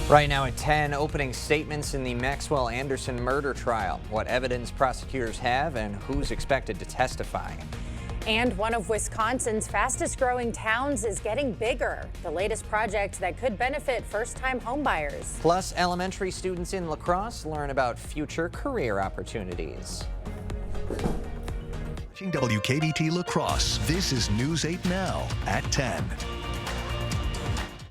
Right now at 10, opening statements in the Maxwell Anderson murder trial. What evidence prosecutors have and who's expected to testify. And one of Wisconsin's fastest growing towns is getting bigger. The latest project that could benefit first-time homebuyers. Plus, elementary students in La Crosse learn about future career opportunities. Watching WKBT La Crosse, this is News 8 Now at 10.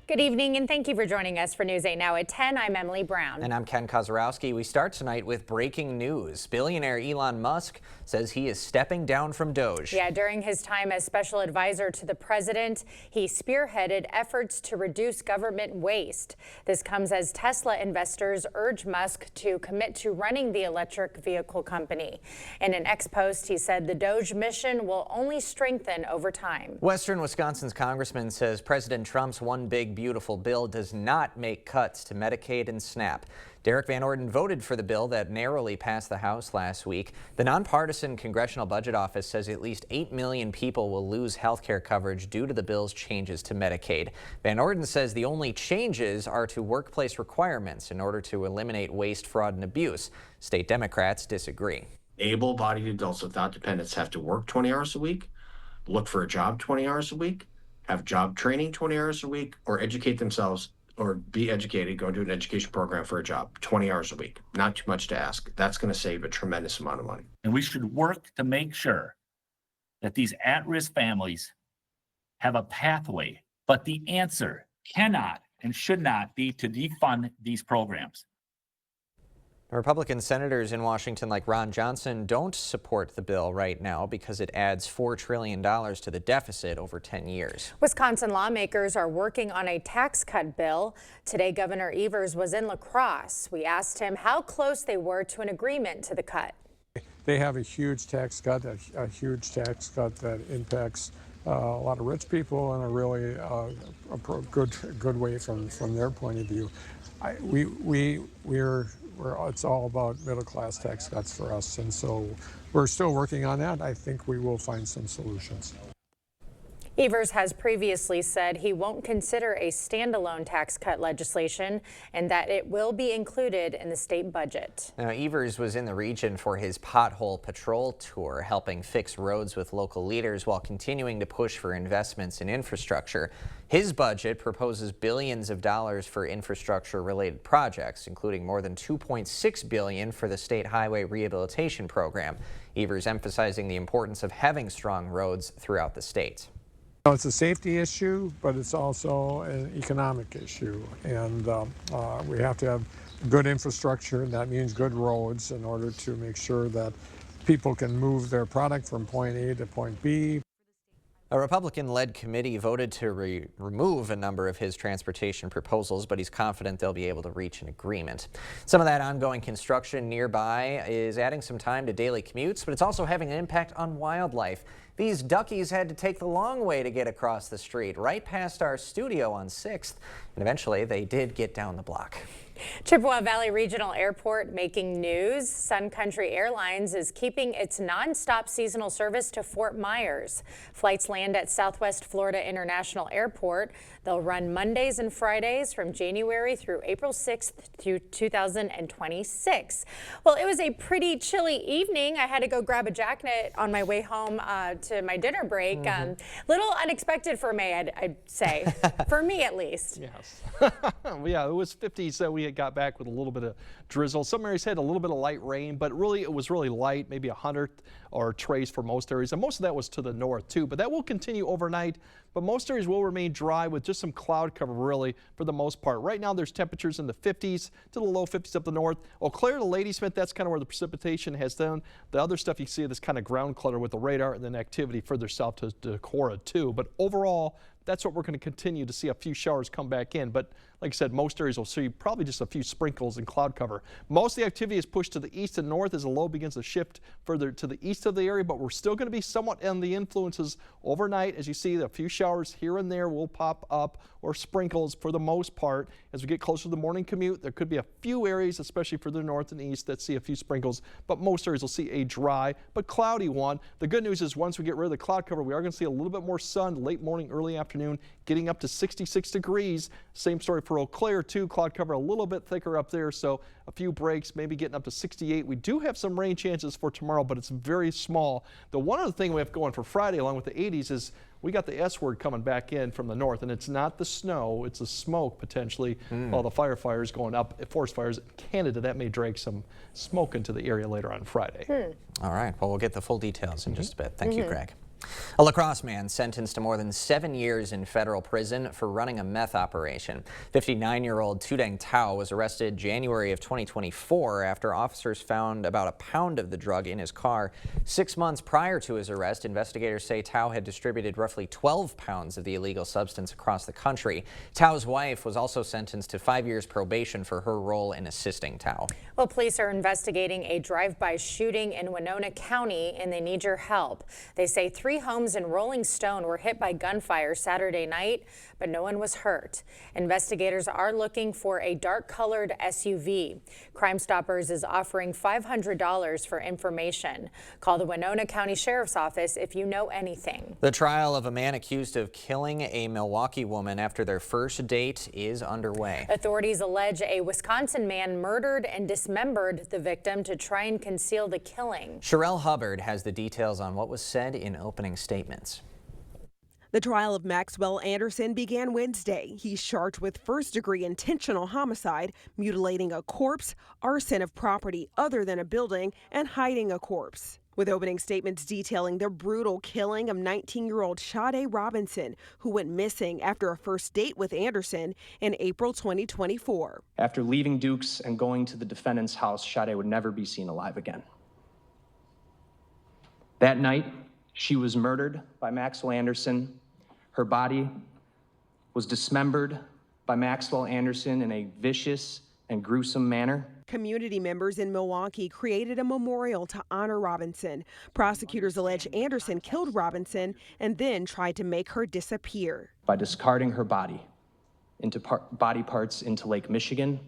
Good evening and thank you for joining us for News 8 Now at 10. I'm Emily Brown. And I'm Ken Kozorowski. We start tonight with breaking news. Billionaire Elon Musk says he is stepping down from Doge. Yeah, during his time as special advisor to the president, he spearheaded efforts to reduce government waste. This comes as Tesla investors urge Musk to commit to running the electric vehicle company. In an ex-post, he said the Doge mission will only strengthen over time. Western Wisconsin's congressman says President Trump's One Big Beautiful bill does not make cuts to Medicaid and SNAP. Derek Van Orden voted for the bill that narrowly passed the House last week. The nonpartisan Congressional Budget Office says at least 8 million people will lose health care coverage due to the bill's changes to Medicaid. Van Orden says the only changes are to workplace requirements in order to eliminate waste, fraud, and abuse. State Democrats disagree. Able-bodied adults without dependents have to work 20 hours a week, look for a job 20 hours a week, have job training 20 hours a week, or educate themselves or be educated, go to an education program for a job 20 hours a week. Not too much to ask. That's going to save a tremendous amount of money. And we should work to make sure that these at-risk families have a pathway, but the answer cannot and should not be to defund these programs. Republican senators in Washington like Ron Johnson don't support the bill right now because it adds $4 trillion to the deficit over 10 years. Wisconsin lawmakers are working on a tax cut bill. Today, Governor Evers was in La Crosse. We asked him how close they were to an agreement to the cut. They have a huge tax cut, a huge tax cut that impacts a lot of rich people in a really good way from their point of view. It's all about middle-class tax cuts for us, and so we're still working on that. I think we will find some solutions. Evers has previously said he won't consider a standalone tax cut legislation and that it will be included in the state budget. Now, Evers was in the region for his pothole patrol tour, helping fix roads with local leaders while continuing to push for investments in infrastructure. His budget proposes billions of dollars for infrastructure-related projects, including more than $2.6 billion for the State Highway Rehabilitation Program. Evers emphasizing the importance of having strong roads throughout the state. It's a safety issue, but it's also an economic issue, and we have to have good infrastructure, and that means good roads in order to make sure that people can move their product from point A to point B. A Republican-led committee voted to remove a number of his transportation proposals, but he's confident they'll be able to reach an agreement. Some of that ongoing construction nearby is adding some time to daily commutes, but it's also having an impact on wildlife. These duckies had to take the long way to get across the street, right past our studio on 6th, and eventually they did get down the block. Chippewa Valley Regional Airport making news. Sun Country Airlines is keeping its nonstop seasonal service to Fort Myers. Flights land at Southwest Florida International Airport. They'll run Mondays and Fridays from January through April 6th through 2026. Well, it was a pretty chilly evening. I had to go grab a jacket on my way home to my dinner break. Little unexpected for me, I'd say. For me, at least. Yes. Yeah, it was 50s, so we got back with a little bit of drizzle. Some areas had a little bit of light rain, but really it was really light, maybe 100 or trace for most areas, and most of that was to the north too, but that will continue overnight. But most areas will remain dry with just some cloud cover really for the most part. Right now there's temperatures in the 50s to the low 50s up the north. Eau Claire to Ladysmith, that's kind of where the precipitation has done. The other stuff you see this kind of ground clutter with the radar and then activity further south to Decorah too. But overall, that's what we're going to continue to see, a few showers come back in. But like I said, most areas will see probably just a few sprinkles and cloud cover. Most of the activity is pushed to the east and north as the low begins to shift further to the east of the area, but we're still going to be somewhat in the influences overnight. As you see, a few showers here and there will pop up, or sprinkles for the most part. As we get closer to the morning commute, there could be a few areas, especially for the north and east, that see a few sprinkles, but most areas will see a dry but cloudy one. The good news is once we get rid of the cloud cover, we are going to see a little bit more sun late morning, early afternoon. afternoon, getting up to 66 degrees. Same story for Eau Claire too. Cloud cover a little bit thicker up there, so a few breaks, maybe getting up to 68. We do have some rain chances for tomorrow, but it's very small. The one other thing we have going for Friday along with the 80s is we got the S word coming back in from the north, and it's not the snow, it's the smoke potentially. All the firefighters going up, forest fires in Canada, that may drag some smoke into the area later on Friday. All right, well, we'll get the full details in just a bit. Thank you, Greg. A La Crosse man sentenced to more than 7 years in federal prison for running a meth operation. 59-year-old Tudeng Tao was arrested January of 2024 after officers found about a pound of the drug in his car. 6 months prior to his arrest, investigators say Tao had distributed roughly 12 pounds of the illegal substance across the country. Tao's wife was also sentenced to 5 years probation for her role in assisting Tao. Well, police are investigating a drive-by shooting in Winona County, and they need your help. They say 3 homes in Rolling Stone were hit by gunfire Saturday night, but no one was hurt. Investigators are looking for a dark-colored SUV. Crime Stoppers is offering $500 for information. Call the Winona County Sheriff's Office if you know anything. The trial of a man accused of killing a Milwaukee woman after their first date is underway. Authorities allege a Wisconsin man murdered and dismembered the victim to try and conceal the killing. Sherelle Hubbard has the details on what was said in opening statements. The trial of Maxwell Anderson began Wednesday. He's charged with first-degree intentional homicide, mutilating a corpse, arson of property other than a building, and hiding a corpse. With opening statements detailing the brutal killing of 19-year-old Sade Robinson, who went missing after a first date with Anderson in April 2024. After leaving Duke's and going to the defendant's house, Sade would never be seen alive again. That night, she was murdered by Maxwell Anderson. Her body was dismembered by Maxwell Anderson in a vicious and gruesome manner. Community members in Milwaukee created a memorial to honor Robinson. Prosecutors allege Anderson killed Robinson and then tried to make her disappear. By discarding her body into body parts into Lake Michigan,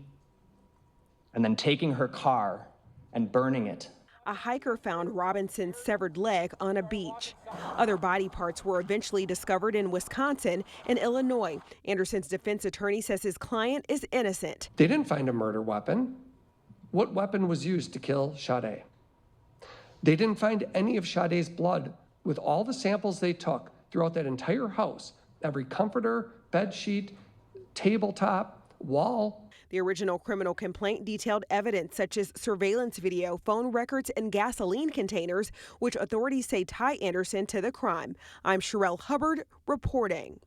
and then taking her car and burning it. A hiker found Robinson's severed leg on a beach. Other body parts were eventually discovered in Wisconsin and Illinois. Anderson's defense attorney says his client is innocent. They didn't find a murder weapon. What weapon was used to kill Sade? They didn't find any of Sade's blood. With all the samples they took throughout that entire house, every comforter, bed sheet, tabletop, wall. The original criminal complaint detailed evidence such as surveillance video, phone records, and gasoline containers, which authorities say tie Anderson to the crime. I'm Sherelle Hubbard reporting.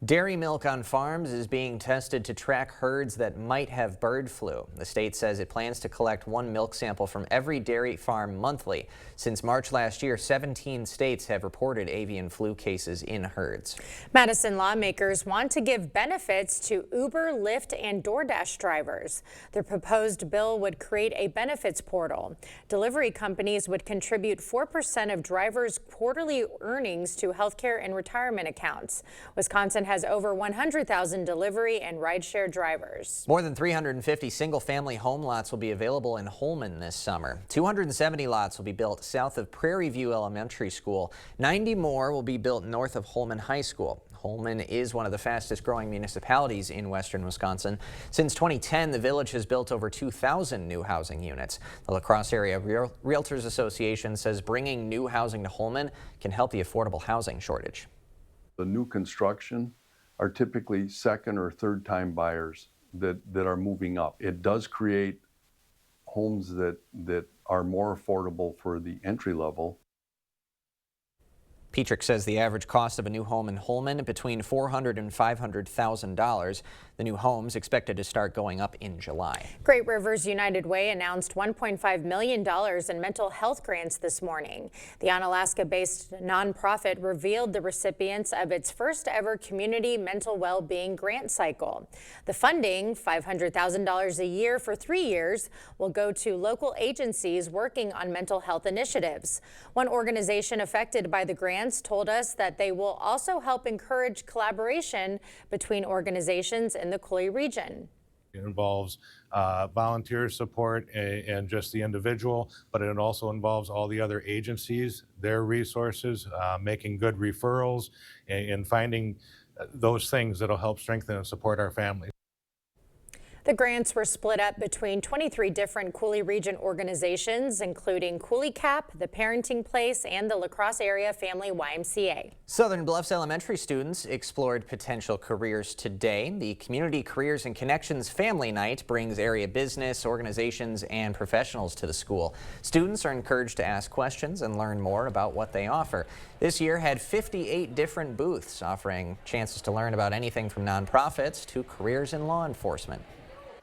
Dairy milk on farms is being tested to track herds that might have bird flu. The state says it plans to collect 1 milk sample from every dairy farm monthly. Since March last year, 17 states have reported avian flu cases in herds. Madison lawmakers want to give benefits to Uber, Lyft, and DoorDash drivers. The proposed bill would create a benefits portal. Delivery companies would contribute 4% of drivers' quarterly earnings to healthcare and retirement accounts. Wisconsin has over 100,000 delivery and rideshare drivers. More than 350 single-family home lots will be available in Holmen this summer. 270 lots will be built south of Prairie View Elementary School. 90 more will be built north of Holmen High School. Holmen is one of the fastest-growing municipalities in western Wisconsin. Since 2010, the village has built over 2,000 new housing units. The La Crosse Area Realtors Association says bringing new housing to Holmen can help the affordable housing shortage. The new construction are typically second or third time buyers that are moving up. It does create homes that are more affordable for the entry level. Petrick says the average cost of a new home in Holmen between $400,000 and $500,000. The new homes expected to start going up in July. Great Rivers United Way announced $1.5 million in mental health grants this morning. The Onalaska-based nonprofit revealed the recipients of its first ever community mental well-being grant cycle. The funding, $500,000 a year for 3 years, will go to local agencies working on mental health initiatives. One organization affected by the grants told us that they will also help encourage collaboration between organizations in the Coulee region. It involves volunteer support and just the individual, but it also involves all the other agencies, their resources, making good referrals, and finding those things that'll help strengthen and support our families. The grants were split up between 23 different Cooley Region organizations, including Cooley CAP, the Parenting Place, and the La Crosse Area Family YMCA. Southern Bluffs Elementary students explored potential careers today. The Community Careers and Connections Family Night brings area business, organizations, and professionals to the school. Students are encouraged to ask questions and learn more about what they offer. This year had 58 different booths offering chances to learn about anything from nonprofits to careers in law enforcement.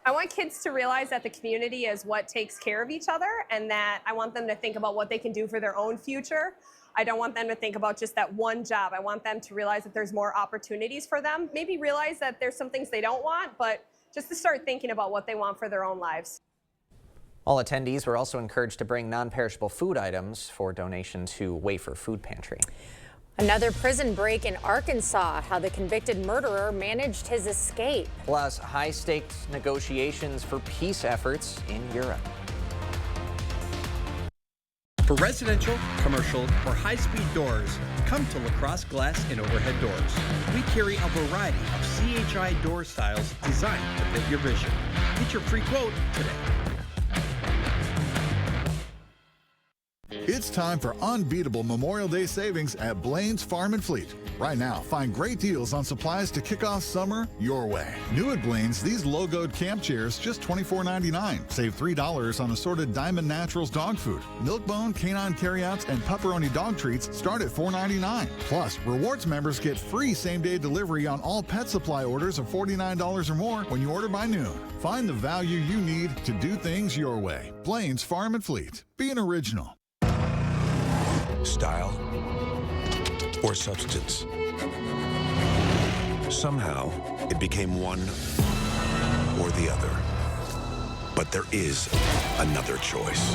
I want kids to realize that the community is what takes care of each other, and that I want them to think about what they can do for their own future. I don't want them to think about just that one job. I want them to realize that there's more opportunities for them. Maybe realize that there's some things they don't want, but just to start thinking about what they want for their own lives. All attendees were also encouraged to bring non-perishable food items for donation to Wafer Food Pantry. Another prison break in Arkansas, how the convicted murderer managed his escape. Plus, high-stakes negotiations for peace efforts in Europe. For residential, commercial, or high-speed doors, come to La Crosse Glass and Overhead Doors. We carry a variety of CHI door styles designed to fit your vision. Get your free quote today. It's time for unbeatable Memorial Day savings at Blaine's Farm and Fleet. Right now, find great deals on supplies to kick off summer your way. New at Blaine's, these logoed camp chairs just $24.99. Save $3 on assorted Diamond Naturals dog food. Milkbone, canine carryouts, and pepperoni dog treats start at $4.99. Plus, rewards members get free same-day delivery on all pet supply orders of $49 or more when you order by noon. Find the value you need to do things your way. Blaine's Farm and Fleet. Be an original. Style or substance. Somehow, it became one or the other. But there is another choice.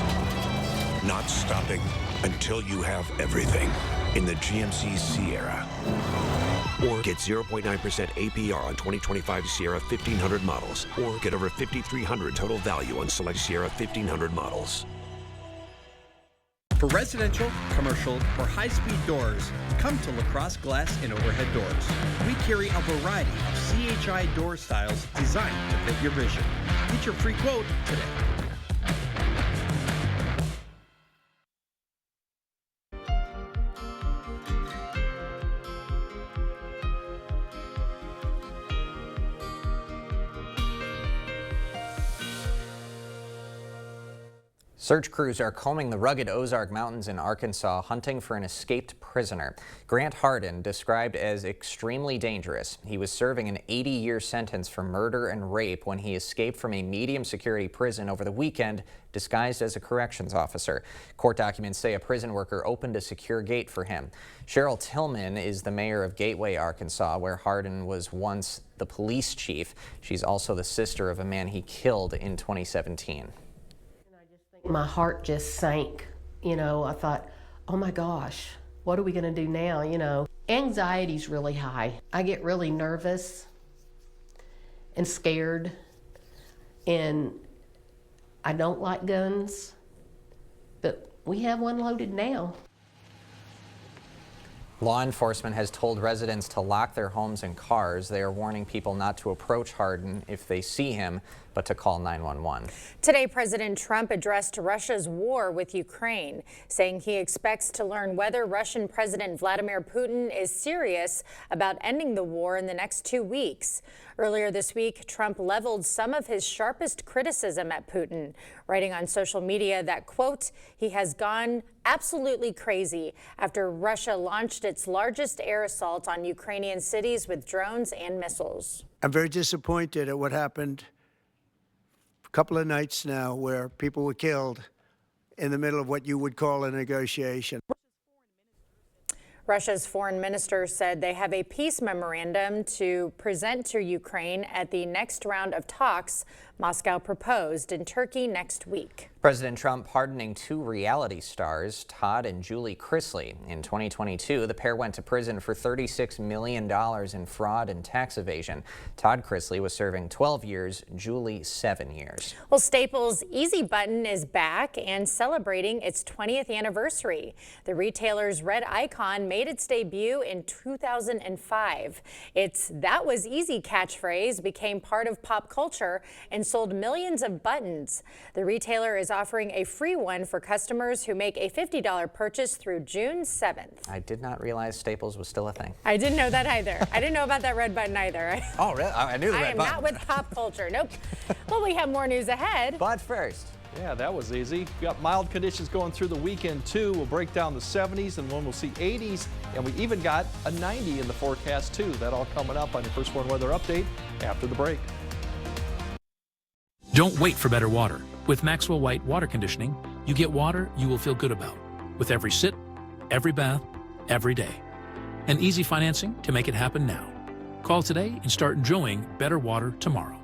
Not stopping until you have everything in the GMC Sierra. Or get 0.9% APR on 2025 Sierra 1500 models. Or get over $5,300 total value on select Sierra 1500 models. For residential, commercial, or high-speed doors, come to La Crosse Glass and Overhead Doors. We carry a variety of CHI door styles designed to fit your vision. Get your free quote today. Search crews are combing the rugged Ozark Mountains in Arkansas, hunting for an escaped prisoner. Grant Hardin, described as extremely dangerous. He was serving an 80-year sentence for murder and rape when he escaped from a medium security prison over the weekend, disguised as a corrections officer. Court documents say a prison worker opened a secure gate for him. Cheryl Tillman is the mayor of Gateway, Arkansas, where Hardin was once the police chief. She's also the sister of a man he killed in 2017. My heart just sank, I thought, oh my gosh, what are we gonna do now, Anxiety's really high. I get really nervous and scared, and I don't like guns, but we have one loaded now. Law enforcement has told residents to lock their homes and cars. They are warning people not to approach Hardin if they see him, but to call 911. Today, President Trump addressed Russia's war with Ukraine, saying he expects to learn whether Russian President Vladimir Putin is serious about ending the war in the next 2 weeks. Earlier this week, Trump leveled some of his sharpest criticism at Putin, writing on social media that, quote, he has gone absolutely crazy after Russia launched its largest air assault on Ukrainian cities with drones and missiles. I'm very disappointed at what happened a couple of nights now, where people were killed in the middle of what you would call a negotiation. Russia's foreign minister said they have a peace memorandum to present to Ukraine at the next round of talks Moscow proposed in Turkey next week. President Trump pardoning 2 reality stars, Todd and Julie Chrisley. In 2022, the pair went to prison for $36 million in fraud and tax evasion. Todd Chrisley was serving 12 years, Julie 7 years. Well, Staples Easy Button is back and celebrating its 20th anniversary. The retailer's red icon made its debut in 2005. Its "That was easy" catchphrase became part of pop culture and sold millions of buttons. The retailer is offering a free one for customers who make a $50 purchase through June 7th. I did not realize Staples was still a thing. I didn't know that either. I didn't know about that red button either. Oh, really? I knew the I red am button. not with pop culture. Nope. Well, we have more news ahead. But first. Yeah, that was easy. We got mild conditions going through the weekend too. We'll break down the 70s and then we'll see 80s, and we even got a 90 in the forecast too. That all coming up on your First Warn Weather Update after the break. Don't wait for better water. With Maxwell White Water Conditioning, you get water you will feel good about with every sip, every bath, every day. And easy financing to make it happen now. Call today and start enjoying better water tomorrow.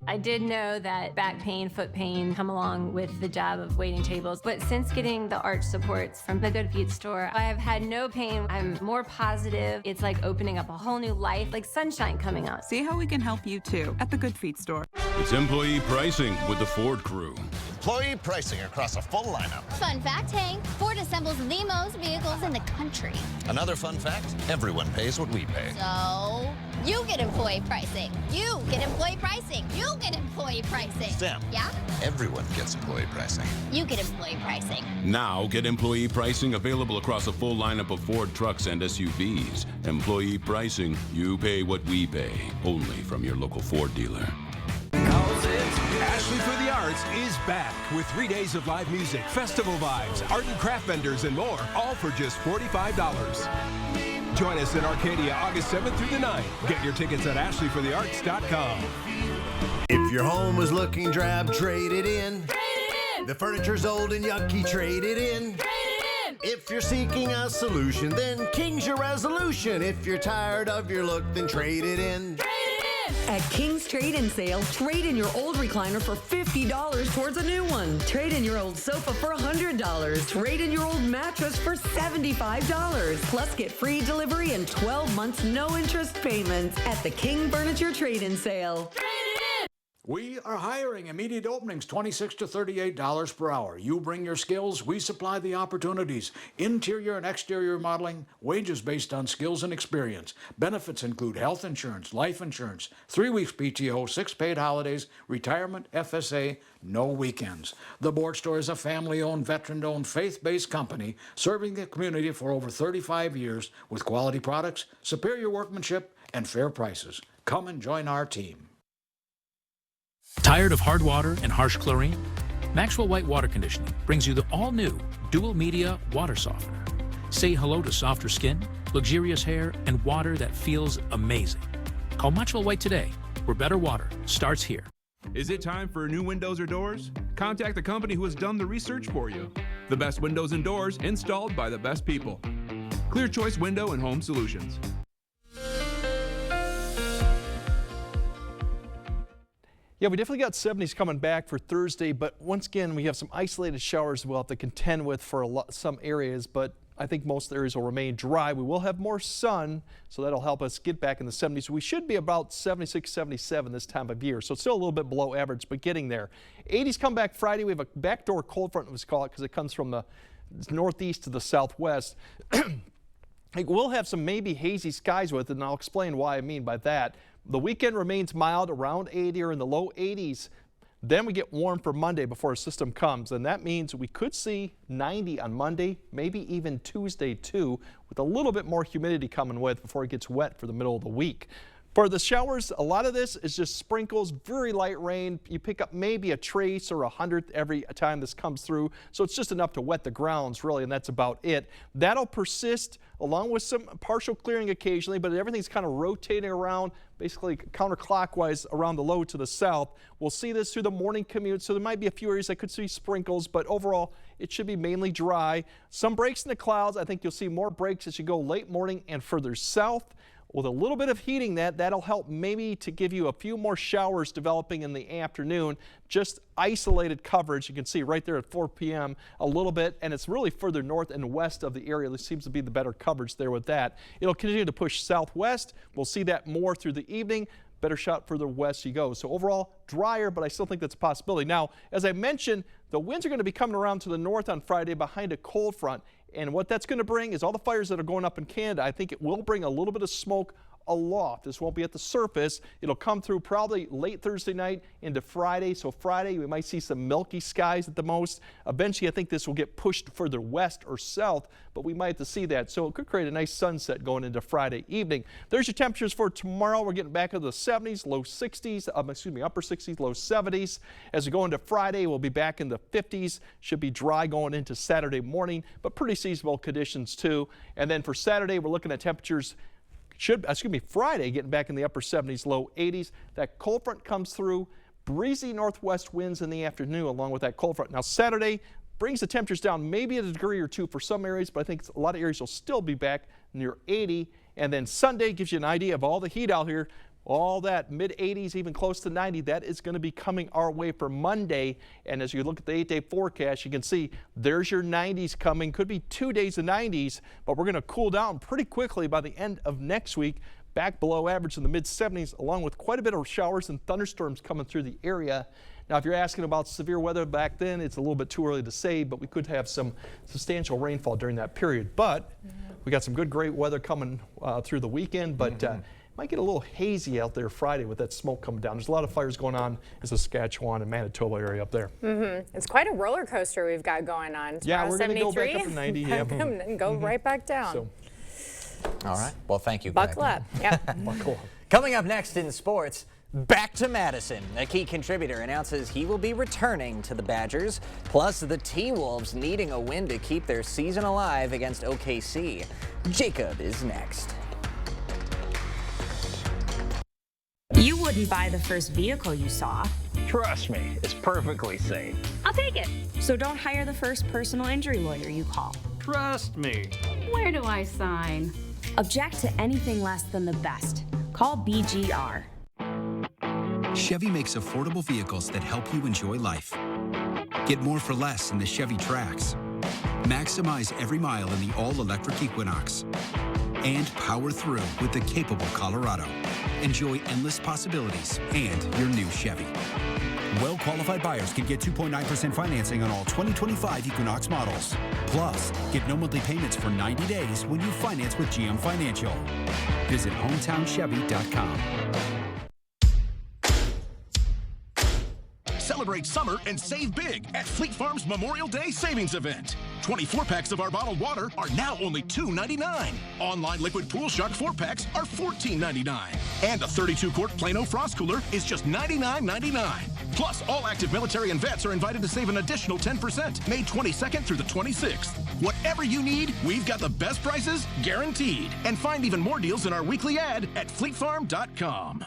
I did know that back pain, foot pain come along with the job of waiting tables, but since getting the arch supports from the Good Feet store, I have had no pain. I'm more positive. It's like opening up a whole new life, like sunshine coming out. See how we can help you too at the Good Feet store. It's employee pricing with the Ford crew. Employee pricing across a full lineup. Fun fact, Hank, Ford assembles the most vehicles in the country. Another fun fact, everyone pays what we pay. So, you get employee pricing. You get employee pricing. You get employee pricing. Sam. Yeah? Everyone gets employee pricing. You get employee pricing. Now get employee pricing available across a full lineup of Ford trucks and SUVs. Employee pricing, you pay what we pay. Only from your local Ford dealer. Ashley for the Arts is back with 3 days of live music, festival vibes, art and craft vendors, and more, all for just $45. Join us in Arcadia August 7th through the 9th. Get your tickets at ashleyforthearts.com. If your home is looking drab, trade it in. Trade it in. The furniture's old and yucky, trade it in. Trade it in. If you're seeking a solution, then King's your resolution. If you're tired of your look, then trade it in. Trade it in. At King's Trade-In Sale, trade in your old recliner for $50 towards a new one. Trade in your old sofa for $100. Trade in your old mattress for $75. Plus get free delivery and 12 months no interest payments at the King Furniture Trade-In Sale. We are hiring. Immediate openings, $26 to $38 per hour. You bring your skills, we supply the opportunities. Interior and exterior modeling, wages based on skills and experience. Benefits include health insurance, life insurance, 3 weeks PTO, 6 paid holidays, retirement, FSA, no weekends. The Board Store is a family-owned, veteran-owned, faith-based company serving the community for over 35 years with quality products, superior workmanship, and fair prices. Come and join our team. Tired of hard water and harsh chlorine? Maxwell White Water Conditioning brings you the all-new Dual Media Water Softener. Say hello to softer skin, luxurious hair, and water that feels amazing. Call Maxwell White today, where better water starts here. Is it time for new windows or doors? Contact the company who has done the research for you. The best windows and doors installed by the best people. Clear Choice Window and Home Solutions. Yeah, we definitely got 70s coming back for Thursday, but once again, we have some isolated showers we'll have to contend with for some areas, but I think most areas will remain dry. We will have more sun, so that'll help us get back in the 70s. We should be about 76, 77 this time of year, so it's still a little bit below average, but getting there. 80s come back Friday. We have a backdoor cold front, let's call it, because it comes from the northeast to the southwest. We'll have some maybe hazy skies with it, and I'll explain why I mean by that. The weekend remains mild, around 80 or in the low 80s. Then we get warm for Monday before a system comes, and that means we could see 90 on Monday, maybe even Tuesday too, with a little bit more humidity coming with before it gets wet for the middle of the week. For the showers, a lot of this is just sprinkles, very light rain. You pick up maybe a trace or 100th every time this comes through. So it's just enough to wet the grounds, really, and that's about it. That'll persist along with some partial clearing occasionally, but everything's kind of rotating around, basically counterclockwise around the low to the south. We'll see this through the morning commute, so there might be a few areas that could see sprinkles, but overall, it should be mainly dry. Some breaks in the clouds. I think you'll see more breaks as you go late morning and further south. With a little bit of heating that'll help maybe to give you a few more showers developing in the afternoon. Just isolated coverage. You can see right there at 4 p.m. a little bit, and it's really further north and west of the area. There seems to be the better coverage there with that. It'll continue to push southwest. We'll see that more through the evening. Better shot further west you go. So overall, drier, but I still think that's a possibility. Now, as I mentioned, the winds are going to be coming around to the north on Friday behind a cold front. And what that's going to bring is all the fires that are going up in Canada. I think it will bring a little bit of smoke aloft. This won't be at the surface. It'll come through probably late Thursday night into Friday. So Friday, we might see some milky skies at the most. Eventually, I think this will get pushed further west or south, but we might have to see that. So it could create a nice sunset going into Friday evening. There's your temperatures for tomorrow. We're getting back into the 70s, low 60s, upper 60s, low 70s. As we go into Friday, we'll be back in the 50s. Should be dry going into Saturday morning, but pretty seasonable conditions too. And then for Saturday, we're looking at temperatures Friday getting back in the upper 70s, low 80s. That cold front comes through, breezy northwest winds in the afternoon along with that cold front. Now Saturday brings the temperatures down maybe a degree or two for some areas, but I think a lot of areas will still be back near 80. And then Sunday gives you an idea of all the heat out here. All that mid 80s, even close to 90, that is going to be coming our way for Monday. And as you look at the 8-day forecast, you can see there's your 90s coming. Could be 2 days of 90s, but we're going to cool down pretty quickly by the end of next week. Back below average in the mid 70s, along with quite a bit of showers and thunderstorms coming through the area. Now, if you're asking about severe weather back then, it's a little bit too early to say, but we could have some substantial rainfall during that period. But we got some good, great weather coming through the weekend, but might get a little hazy out there Friday with that smoke coming down. There's a lot of fires going on in Saskatchewan and Manitoba area up there. It's quite a roller coaster we've got going on. Yeah, we're going to go back up to 90. And go right back down. So. All right. Well, thank you. Buckle up. Yep. Buckle up. Coming up next in sports, back to Madison. A key contributor announces he will be returning to the Badgers. Plus, the T-Wolves needing a win to keep their season alive against OKC. Jacob is next. You wouldn't buy the first vehicle you saw. Trust me, it's perfectly safe. I'll take it. So don't hire the first personal injury lawyer you call. Trust me. Where do I sign? Object to anything less than the best. Call BGR. Chevy makes affordable vehicles that help you enjoy life. Get more for less in the Chevy Trax. Maximize every mile in the all-electric Equinox. And power through with the capable Colorado. Enjoy endless possibilities and your new Chevy. Well-qualified buyers can get 2.9% financing on all 2025 Equinox models. Plus, get no monthly payments for 90 days when you finance with GM Financial. Visit HometownChevy.com. Celebrate summer and save big at Fleet Farm's Memorial Day Savings Event. 24 packs of our bottled water are now only $2.99. Online Liquid Pool Shark 4-packs are $14.99. And a 32-quart Plano Frost Cooler is just $99.99. Plus, all active military and vets are invited to save an additional 10%, May 22nd through the 26th. Whatever you need, we've got the best prices guaranteed. And find even more deals in our weekly ad at fleetfarm.com.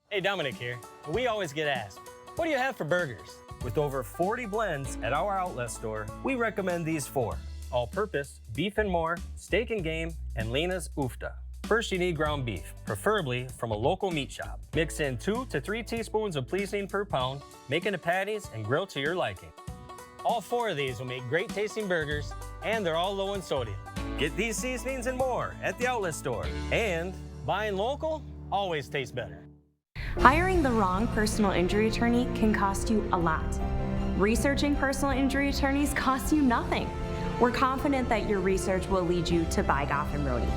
Hey, Dominic here. We always get asked, what do you have for burgers? With over 40 blends at our outlet store, we recommend these 4. All-purpose, beef and more, steak and game, and Lena's Ufta. First, you need ground beef, preferably from a local meat shop. Mix in 2 to 3 teaspoons of pleasing per pound, make into patties and grill to your liking. All 4 of these will make great tasting burgers, and they're all low in sodium. Get these seasonings and more at the outlet store. And buying local always tastes better. Hiring the wrong personal injury attorney can cost you a lot. Researching personal injury attorneys costs you nothing. We're confident that your research will lead you to buy Goff and Rohde.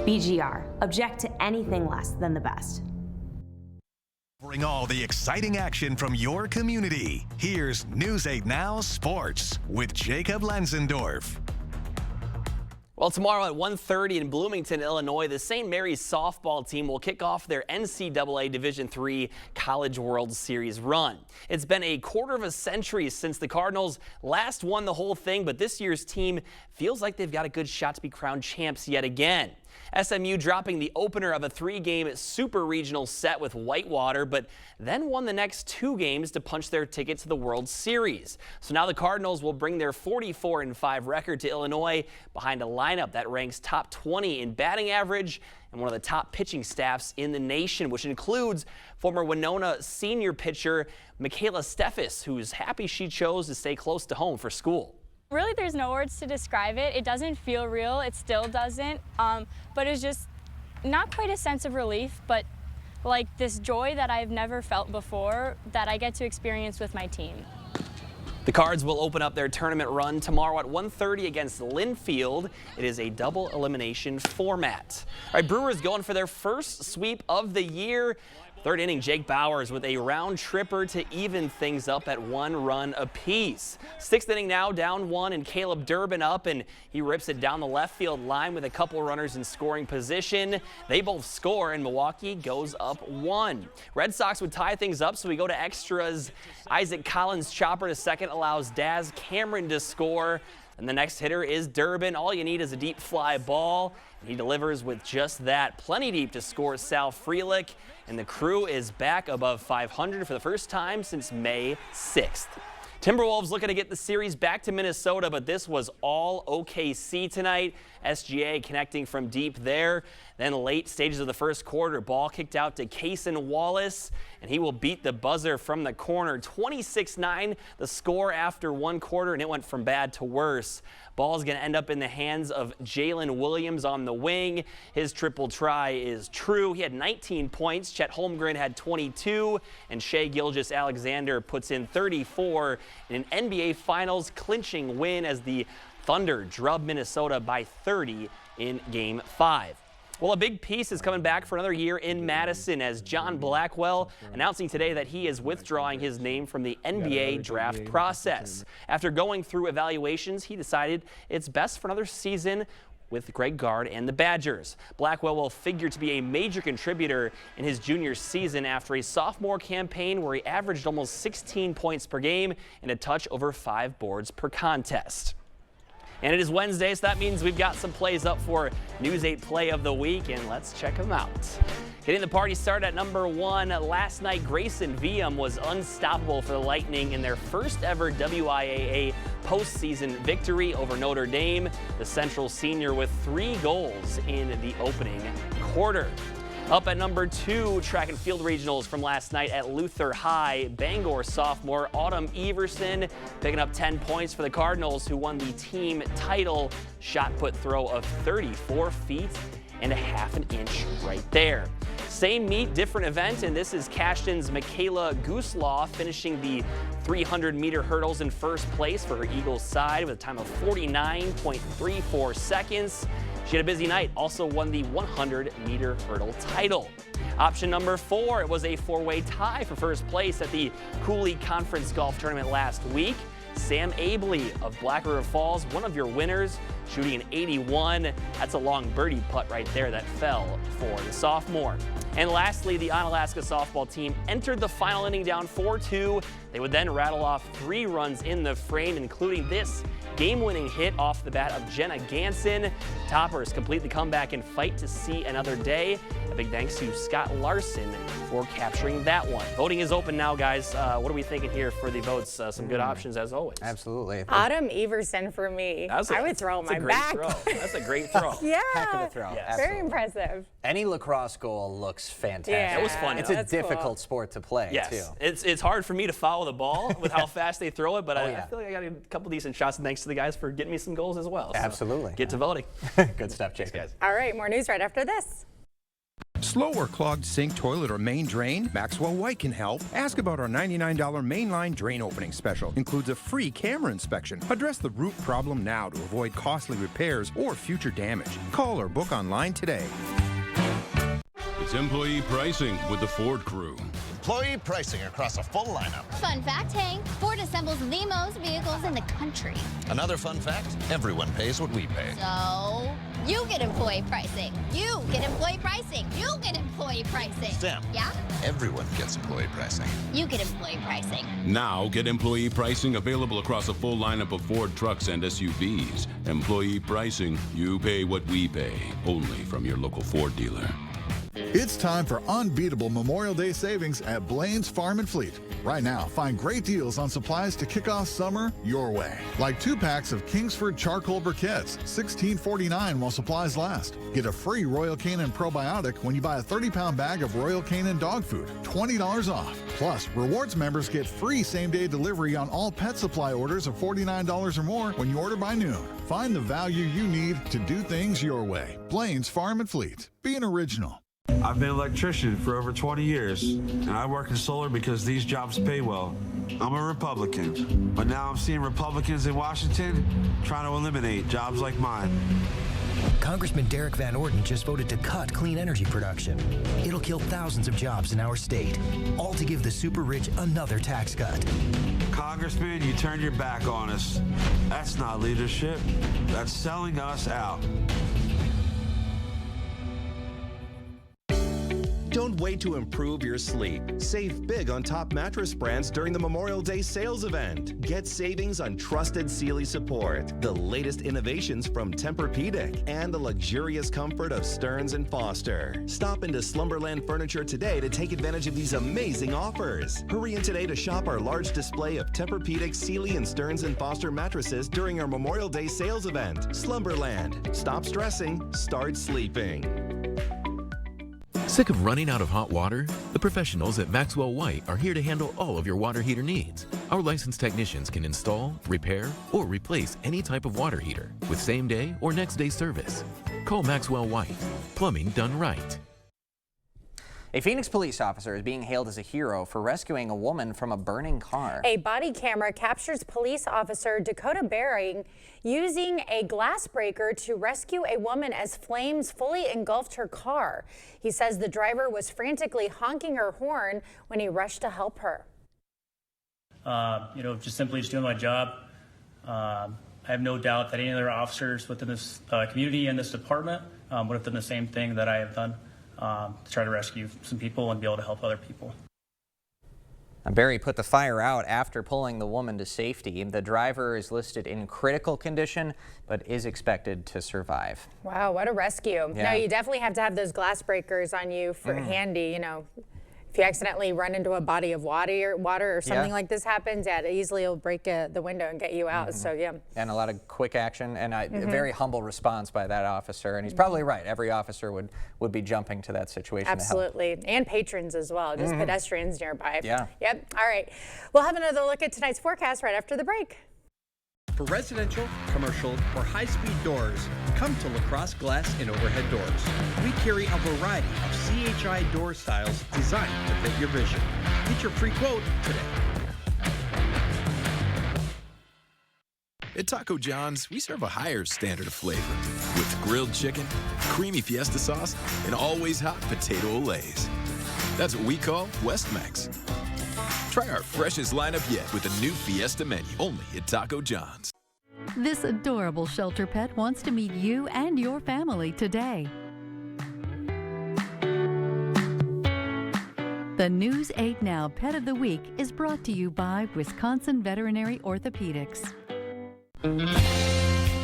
BGR, object to anything less than the best. Bring all the exciting action from your community. Here's News 8 Now Sports with Jacob Lenzendorf. Well, tomorrow at 1:30 in Bloomington, Illinois, the St. Mary's softball team will kick off their NCAA Division III College World Series run. It's been a quarter of a century since the Cardinals last won the whole thing, but this year's team feels like they've got a good shot to be crowned champs yet again. SMU dropping the opener of a 3-game super regional set with Whitewater, but then won the next 2 games to punch their ticket to the World Series. So now the Cardinals will bring their 44-5 record to Illinois behind a lineup that ranks top 20 in batting average and one of the top pitching staffs in the nation, which includes former Winona senior pitcher Michaela Steffes, who's happy she chose to stay close to home for school. Really, there's no words to describe it. It doesn't feel real. It still doesn't. But it's just not quite a sense of relief, but like this joy that I've never felt before that I get to experience with my team. The Cards will open up their tournament run tomorrow at 1:30 against Linfield. It is a double elimination format. All right, Brewers going for their first sweep of the year. Third inning, Jake Bauers with a round tripper to even things up at 1 run apiece. Sixth inning now, down 1, and Caleb Durbin up, and he rips it down the left field line with a couple runners in scoring position. They both score, and Milwaukee goes up 1. Red Sox would tie things up, so we go to extras. Isaac Collins' chopper to second allows Daz Cameron to score. And the next hitter is Durbin. All you need is a deep fly ball. And he delivers with just that. Plenty deep to score Sal Frelick. And the Crew is back above 500 for the first time since May 6th. Timberwolves looking to get the series back to Minnesota, but this was all OKC tonight. SGA connecting from deep there. Then late stages of the first quarter, ball kicked out to Cason Wallace, and he will beat the buzzer from the corner. 26-9 the score after 1 quarter, and it went from bad to worse. Ball's going to end up in the hands of Jalen Williams on the wing. His triple try is true. He had 19 points. Chet Holmgren had 22, and Shai Gilgeous-Alexander puts in 34 in an NBA Finals clinching win as the Thunder drub Minnesota by 30 in Game 5. Well, a big piece is coming back for another year in Madison as John Blackwell announcing today that he is withdrawing his name from the NBA draft process. After going through evaluations, he decided it's best for another season with Greg Gard and the Badgers. Blackwell will figure to be a major contributor in his junior season after a sophomore campaign where he averaged almost 16 points per game and a touch over 5 boards per contest. And it is Wednesday, so that means we've got some plays up for News 8 Play of the Week, and let's check them out. Getting the party started at number 1, last night Grayson Viam was unstoppable for the Lightning in their first ever WIAA postseason victory over Notre Dame. The Central senior with 3 goals in the opening quarter. Up at number 2, track and field regionals from last night at Luther High. Bangor sophomore Autumn Everson picking up 10 points for the Cardinals, who won the team title. Shot put throw of 34 feet and a half an inch right there. Same meet, different event, and this is Cashton's Michaela Gooslaw finishing the 300-meter hurdles in first place for her Eagles side with a time of 49.34 seconds. She had a busy night, also won the 100-meter hurdle title. Option number 4, it was a 4-way tie for first place at the Cooley Conference Golf Tournament last week. Sam Abley of Black River Falls, one of your winners, shooting an 81. That's a long birdie putt right there that fell for the sophomore. And lastly, the Onalaska softball team entered the final inning down 4-2. They would then rattle off 3 runs in the frame, including this game-winning hit off the bat of Jenna Ganson. Toppers complete the comeback and fight to see another day. A big thanks to Scott Larson for capturing that one. Voting is open now, guys. What are we thinking here for the votes? Some good options as always. Absolutely. Autumn Everson for me. I would throw my back. That's a great throw. Yeah. Heck of a throw. Yes. Very impressive. Any lacrosse goal looks fantastic. Yeah, it was fun. It's a difficult sport to play, yes. too. It's hard for me to follow the ball with how fast they throw it, but I yeah. feel like I got a couple decent shots, and thanks to the guys for getting me some goals as well. So Absolutely. get to voting. Good stuff, Jason. Guys. All right, more news right after this. Slow or clogged sink, toilet, or main drain? Maxwell White can help. Ask about our $99 mainline drain opening special. Includes a free camera inspection. Address the root problem now to avoid costly repairs or future damage. Call or book online today. It's employee pricing with the Ford Crew. Employee pricing across a full lineup. Fun fact, Hank, Ford assembles the most vehicles in the country. Another fun fact, everyone pays what we pay. So, you get employee pricing. You get employee pricing. You get employee pricing. Stem. Yeah? Everyone gets employee pricing. You get employee pricing. Now get employee pricing available across a full lineup of Ford trucks and SUVs. Employee pricing, you pay what we pay, only from your local Ford dealer. It's time for unbeatable Memorial Day savings at Blaine's Farm and Fleet. Right now, find great deals on supplies to kick off summer your way. Like 2 packs of Kingsford charcoal briquettes, $16.49 while supplies last. Get a free Royal Canin probiotic when you buy a 30-pound bag of Royal Canin dog food, $20 off. Plus, rewards members get free same-day delivery on all pet supply orders of $49 or more when you order by noon. Find the value you need to do things your way. Blaine's Farm and Fleet. Be an original. I've been an electrician for over 20 years, and I work in solar because these jobs pay well. I'm a Republican, but now I'm seeing Republicans in Washington trying to eliminate jobs like mine. Congressman Derek Van Orden just voted to cut clean energy production. It'll kill thousands of jobs in our state, all to give the super rich another tax cut. Congressman, you turned your back on us. That's not leadership. That's selling us out. Don't wait to improve your sleep. Save big on top mattress brands during the Memorial Day sales event. Get savings on trusted Sealy support, the latest innovations from Tempur-Pedic, and the luxurious comfort of Stearns & Foster. Stop into Slumberland Furniture today to take advantage of these amazing offers. Hurry in today to shop our large display of Tempur-Pedic, Sealy, and Stearns & Foster mattresses during our Memorial Day sales event. Slumberland. Stop stressing, start sleeping. Sick of running out of hot water? The professionals at Maxwell White are here to handle all of your water heater needs. Our licensed technicians can install, repair, or replace any type of water heater with same-day or next-day service. Call Maxwell White. Plumbing done right. A Phoenix police officer is being hailed as a hero for rescuing a woman from a burning car. A body camera captures police officer Dakota Bering using a glass breaker to rescue a woman as flames fully engulfed her car. He says the driver was frantically honking her horn when he rushed to help her. Just simply doing my job. I have no doubt that any other officers within this community and this department would have done the same thing that I have done. To try to rescue some people and be able to help other people. Barry put the fire out after pulling the woman to safety. The driver is listed in critical condition, but is expected to survive. Wow, what a rescue. Yeah. No, you definitely have to have those glass breakers on you for handy, If you accidentally run into a body of water or something like this happens, it easily will break the window and get you out. So, yeah. And a lot of quick action and a very humble response by that officer. And he's probably right. Every officer would be jumping to that situation. Absolutely. And patrons as well, just pedestrians nearby. Yeah. Yep. All right. We'll have another look at tonight's forecast right after the break. For residential, commercial, or high-speed doors, come to LaCrosse Glass and Overhead Doors. We carry a variety of CHI door styles designed to fit your vision. Get your free quote today. At Taco John's, we serve a higher standard of flavor with grilled chicken, creamy fiesta sauce, and always hot potato olays. That's what we call West Mex. Try our freshest lineup yet with the new Fiesta menu, only at Taco John's. This adorable shelter pet wants to meet you and your family today. The News 8 Now Pet of the Week is brought to you by Wisconsin Veterinary Orthopedics.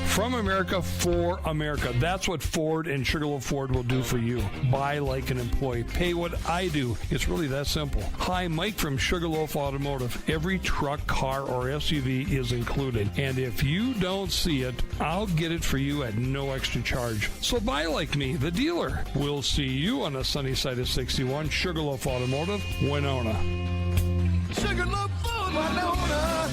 From America for America. That's what Ford and Sugarloaf Ford will do for you. Buy like an employee. Pay what I do. It's really that simple. Hi, Mike from Sugarloaf Automotive. Every truck, car, or SUV is included. And if you don't see it, I'll get it for you at no extra charge. So buy like me, the dealer. We'll see you on the sunny side of 61. Sugarloaf Automotive, Winona. Sugarloaf Ford, Winona.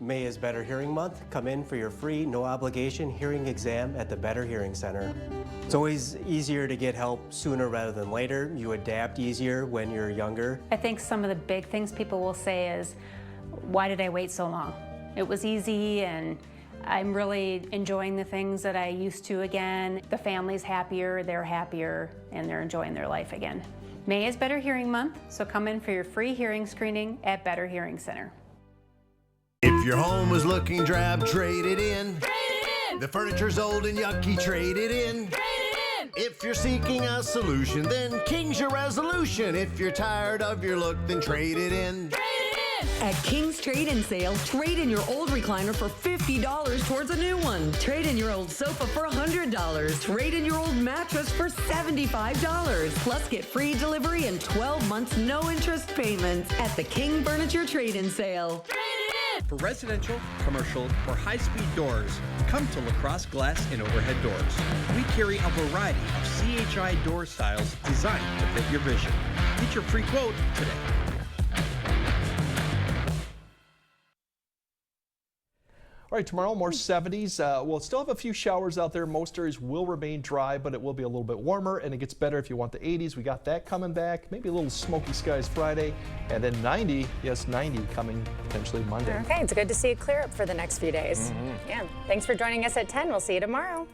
May is Better Hearing Month. Come in for your free, no-obligation hearing exam at the Better Hearing Center. It's always easier to get help sooner rather than later. You adapt easier when you're younger. I think some of the big things people will say is, why did I wait so long? It was easy and I'm really enjoying the things that I used to again. The family's happier, and they're enjoying their life again. May is Better Hearing Month, so come in for your free hearing screening at Better Hearing Center. If your home is looking drab, trade it in. Trade it in. The furniture's old and yucky, trade it in. Trade it in. If you're seeking a solution, then King's your resolution. If you're tired of your look, then trade it in. Trade it in. At King's Trade-In Sale, trade in your old recliner for $50 towards a new one. Trade in your old sofa for $100. Trade in your old mattress for $75. Plus get free delivery and 12 months no interest payments at the King Furniture Trade-In Sale. For residential, commercial, or high-speed doors, come to Lacrosse Glass and Overhead Doors. We carry a variety of CHI door styles designed to fit your vision. Get your free quote today. All right, tomorrow more 70s. We'll still have a few showers out there. Most areas will remain dry, but it will be a little bit warmer, and it gets better if you want the 80s. We got that coming back. Maybe a little smoky skies Friday, and then 90, yes, 90 coming potentially Monday. Okay, it's good to see it clear up for the next few days. Yeah, thanks for joining us at 10. We'll see you tomorrow.